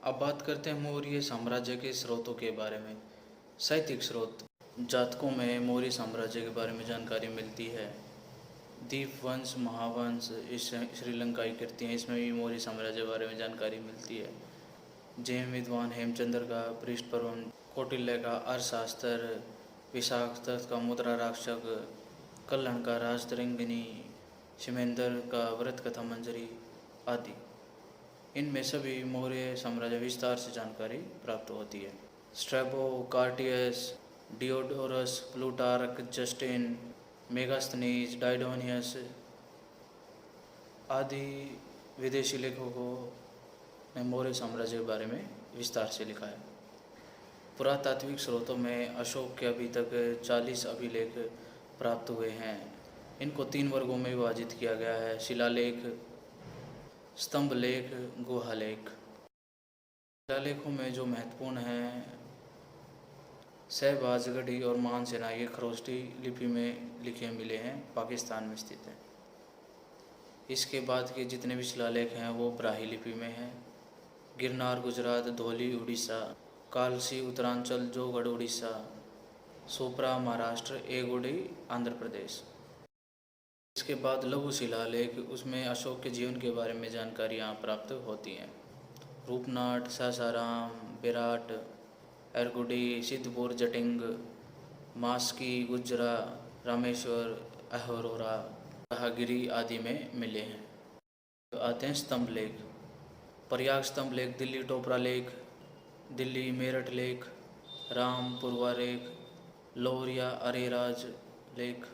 अब बात करते हैं मौर्य साम्राज्य के स्रोतों के बारे में। साहित्यिक स्रोत। जातकों में मौर्य साम्राज्य के बारे में जानकारी मिलती है। दीपवंश, महावंश, इस श्रीलंका की कृतियाँ, इसमें भी मौर्य साम्राज्य के बारे में जानकारी मिलती है। जैन विद्वान हेमचंद्र का पृष्ठ पर्वन, कौटिल्य का अर्थशास्त्र, विशाखदत्त का मुद्रा राक्षक, कल्हण का राजतरंगिणी, शिमेंद्र का व्रत कथा मंजरी आदि, इनमें सभी मौर्य साम्राज्य विस्तार से जानकारी प्राप्त होती है। Strabo, Curtius, Diodorus, Plutarch, Justin, Megasthenes, डाइडोनियस आदि विदेशी लेखकों ने मौर्य साम्राज्य के बारे में विस्तार से लिखा है। पुरातात्विक स्रोतों में अशोक के अभी तक 40 अभिलेख प्राप्त हुए हैं। इनको 3 वर्गों में विभाजित किया गया है: शिलालेख, स्तंभ लेख, गुहालेख। शिलालेखों में जो महत्वपूर्ण हैं, शहबाजगढ़ी और मानसेना, ये खरोष्टी लिपि में लिखे मिले हैं, पाकिस्तान में स्थित हैं। इसके बाद के जितने भी शिलालेख हैं वो ब्राह्मी लिपि में हैं। गिरनार गुजरात, धौली उड़ीसा, कालसी उत्तरांचल, जोगढ़ उड़ीसा, सोपरा महाराष्ट्र, एगोड़ी आंध्र प्रदेश। इसके बाद लघु शिलालेख, उसमें अशोक के जीवन के बारे में जानकारियाँ प्राप्त होती हैं। रूपनाट, सासाराम, बेराट, एरगुडी, सिद्धपुर, जटिंग, मास्की, गुजरा, रामेश्वर, अहरोरा, राहगिरी आदि में मिले हैं। आते हैं स्तंभ लेख। प्रयाग स्तंभ लेख, दिल्ली टोपरा लेख, दिल्ली मेरठ लेख, रामपुरवा लेख, लौरिया अरेराज लेख,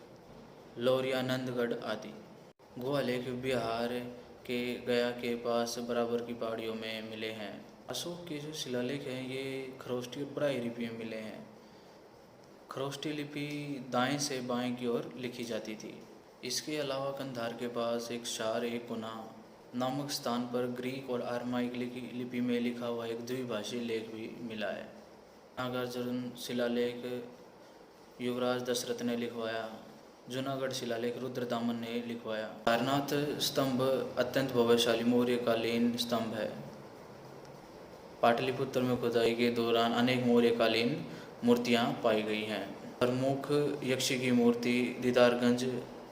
लौरिया नंदगढ़ आदि। गुहा लेख बिहार के गया के पास बराबर की पहाड़ियों में मिले हैं। अशोक के जो शिलालेख हैं ये खरोष्टी और ब्राह्मी लिपि में मिले हैं। खरोष्टी लिपि दाएं से बाएं की ओर लिखी जाती थी। इसके अलावा कंधार के पास एक शार ए गुना नामक स्थान पर ग्रीक और आर्माइक लिपि में लिखा हुआ एक द्विभाषी लेख भी मिला है। नागार्जुन शिलालेख युवराज दशरथ ने लिखवाया। जूनागढ़ शिलालेख रुद्रदामन ने लिखवाया। सारनाथ स्तंभ अत्यंत भव्यशाली मौर्यकालीन स्तंभ है। पाटलिपुत्र में खुदाई के दौरान अनेक मौर्यकालीन मूर्तियां पाई गई हैं। प्रमुख यक्षी की मूर्ति दीदारगंज,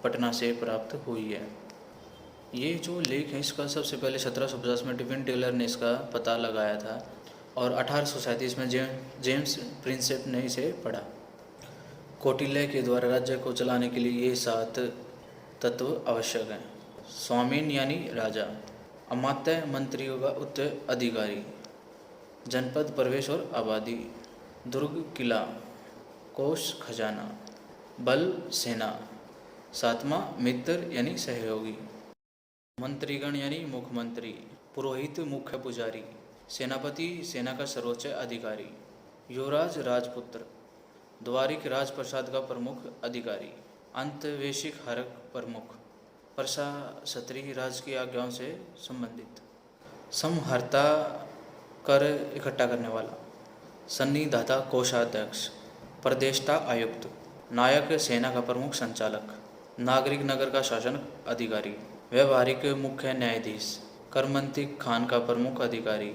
पटना से प्राप्त हुई है। ये जो लेख है इसका सबसे पहले 1750 में डिविन टेलर ने इसका पता लगाया था और 1837 में जेम्स प्रिंसेप ने इसे पढ़ा। कौटिल्य के द्वारा राज्य को चलाने के लिए ये 7 तत्व आवश्यक हैं। स्वामीन यानी राजा, अमात्य मंत्रियों का उत्तराधिकारी, जनपद प्रवेश और आबादी, दुर्ग किला, कोष खजाना, बल सेना, 7वां मित्र यानी सहयोगी, मंत्रीगण यानी मुख्यमंत्री, पुरोहित मुख्य पुजारी, सेनापति सेना का सर्वोच्च अधिकारी, युवराज राजपुत्र, द्वारिक राजप्रसाद का प्रमुख अधिकारी, अंतवेशिक हरक प्रमुख, प्रशासत्री राज की आज्ञाओं से संबंधित, समहर्ता कर इकट्ठा करने वाला, सन्निधाता कोषाध्यक्ष, प्रदेष्टा आयुक्त, नायक सेना का प्रमुख संचालक, नागरिक नगर का शासन अधिकारी, व्यवहारिक मुख्य न्यायाधीश, करमंतिक खान का प्रमुख अधिकारी,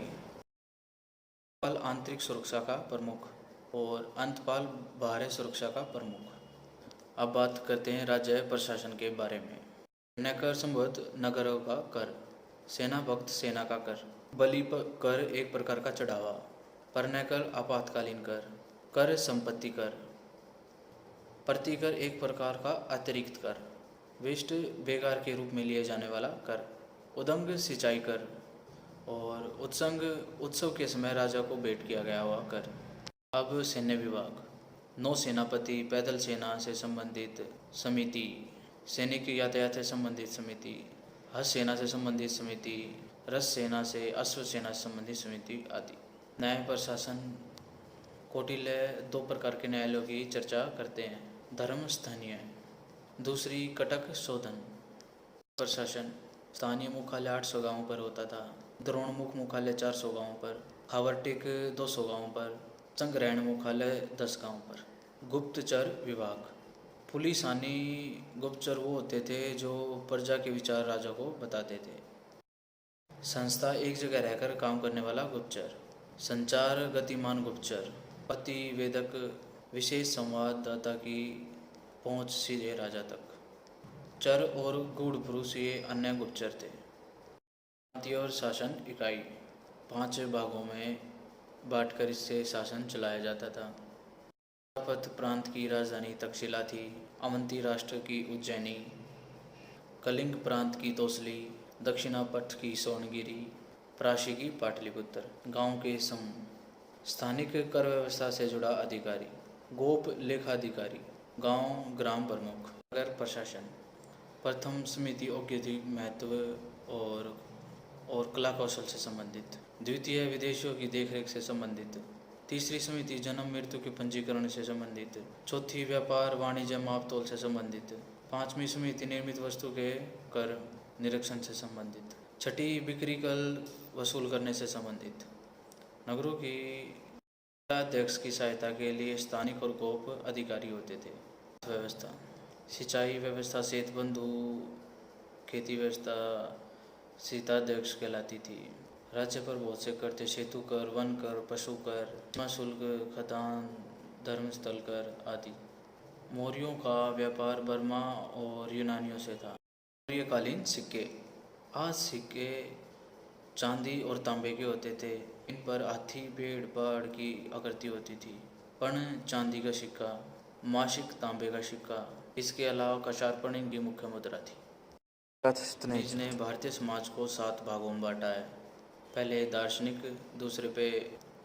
आंतरिक सुरक्षा का प्रमुख और अंतपाल बाह्य सुरक्षा का प्रमुख। अब बात करते हैं राज्य प्रशासन के बारे में। नगर संबद्ध नगरों का कर, सेना भक्त सेना का कर, बलि कर एक प्रकार का चढ़ावा, परनय कर आपातकालीन कर, कर संपत्ति कर, प्रतिकर एक प्रकार का अतिरिक्त कर, विष्ट बेगार के रूप में लिए जाने वाला कर, उदंग सिंचाई कर और उत्सव के समय राजा को भेंट किया गया हुआ कर। अब सैन्य विभाग, नौ सेनापति, पैदल सेना से संबंधित समिति, सैनिक यातायात से संबंधित समिति, हस्त सेना से संबंधित समिति, रस सेना से, अश्व सेना से संबंधित समिति आदि। न्याय प्रशासन, कौटिल्य 2 प्रकार के न्यायालयों की चर्चा करते हैं। धर्म स्थानीय, दूसरी कटक शोधन। प्रशासन, स्थानीय मुख्यालय 800 गांवों पर होता था, द्रोणमुख मुख्यालय 400 गांवों पर, खावर्टिक 200 गांवों पर, संग्रहण मुख्यालय 10 गांव पर। गुप्तचर विभाग, पुलिस आनी गुप्तचर वो होते थे जो प्रजा के विचार राजा को बताते थे। संस्था एक जगह रहकर काम करने वाला गुप्तचर। संचार गतिमान गुप्तचर। प्रतिवेदक विशेष संवाददाता की पहुंच सीधे राजा तक। चर और गूढ़ पुरुष ये अन्य गुप्तचर थे। प्रांतीय और शासन इकाई 5 भागों में बांटकर इससे शासन चलाया जाता था। पथ प्रांत की राजधानी तक्षशिला थी। अवंती राष्ट्र की उज्जैनी, कलिंग प्रांत की तोसली, दक्षिणापथ की सोनगिरी, प्राशी की पाटलिपुत्र। गांव के समूह। स्थानिक कर व्यवस्था से जुड़ा अधिकारी, गोप लेखाधिकारी, गांव ग्राम प्रमुख, नगर प्रशासन। प्रथम समिति औद्योगिक महत्व और कला कौशल से संबंधित। द्वितीय विदेशियों की देखरेख से संबंधित। तीसरी समिति जन्म मृत्यु के पंजीकरण से संबंधित। चौथी व्यापार वाणिज्य मापतोल से संबंधित। पांचवी समिति निर्मित वस्तु के कर निरीक्षण से संबंधित। छठी बिक्री कर वसूल करने से संबंधित। नगरों की अध्यक्ष की सहायता के लिए स्थानिक और गोप अधिकारी होते थे। व्यवस्था। सिंचाई व्यवस्था सेतुबंधु, खेती व्यवस्था सीताध्यक्ष कहलाती थी। राज्य पर बहुत से कर थे, सेतु कर, वन कर, पशु कर, सीमा शुल्क, खदान, धर्मस्थल कर आदि। मौर्यों का व्यापार बर्मा और यूनानियों से था। मौर्यकालीन सिक्के। आज सिक्के चांदी और तांबे के होते थे। इन पर हाथी, भेड़, बाड़ की आकृति होती थी। पर्ण चांदी का सिक्का, मासिक तांबे का सिक्का। इसके अलावा कशारपण इनकी मुख्य मुद्रा थी। इसने भारतीय समाज को 7 भागों में बांटा है। पहले दार्शनिक, दूसरे पे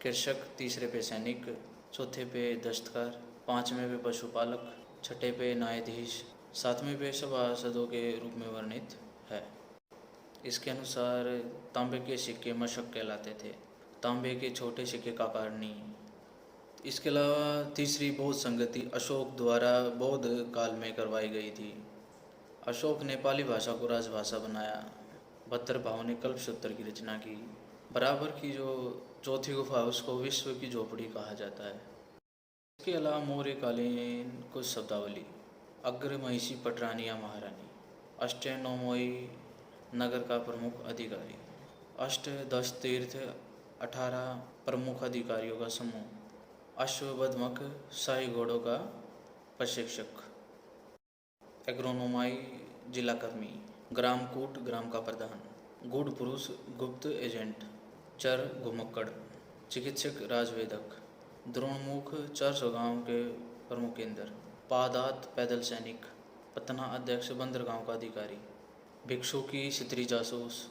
कृषक, तीसरे पे सैनिक, चौथे पे दस्तकार, 5वें पे पशुपालक, छठे पे न्यायाधीश, 7वें पे सभासदों के रूप में वर्णित है। इसके अनुसार तांबे के सिक्के मशक कहलाते थे। तांबे के छोटे सिक्के काकारणी। इसके अलावा तीसरी बौद्ध संगति अशोक द्वारा बौद्ध काल में करवाई गई थी। अशोक ने पाली भाषा को राजभाषा बनाया। भद्रभाव ने कल्पसूत्र की रचना की। बराबर की जो चौथी गुफा उसको विश्व की झोपड़ी कहा जाता है। इसके अलावा मौर्यकालीन कुछ शब्दावली। अग्र महिषी पटरानी या महारानी। अष्टनौमोई नगर का प्रमुख अधिकारी। अष्ट 10 तीर्थ 18 प्रमुख अधिकारियों का समूह। अश्वबधमक शाही घोड़ों का प्रशिक्षक। एग्रोनोमाई जिलाकर्मी। ग्रामकूट ग्राम का प्रधान। गूढ़ पुरुष गुप्त एजेंट। चर घुमक्कड़। चिकित्सक राजवेदक। द्रोणमुख 400 गांव के प्रमुख केंद्र। पादात पैदल सैनिक। पतना अध्यक्ष बंदरगांव का अधिकारी। भिक्षु की स्त्री जासूस।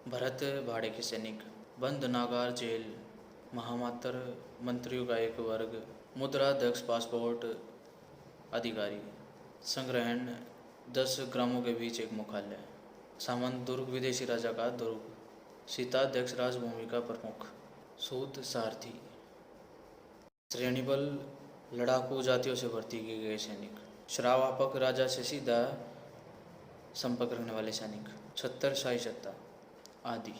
भरत भाड़े के सैनिक। बंद नागार जेल। महामात्र मंत्रियों का एक वर्ग। मुद्रा अध्यक्ष पासपोर्ट अधिकारी। संग्रहण 10 ग्रामों के बीच एक मुख्यालय। सामंत दुर्ग विदेशी राजा का दुर्ग। सीताध्यक्ष राजभूमि का प्रमुख। सूत सारथी। श्रेणीबल लड़ाकू जातियों से भर्ती किए गए सैनिक। श्रावापक राजा से सीधा संपर्क रखने वाले सैनिक। छत्तर शाही सत्ता आदि।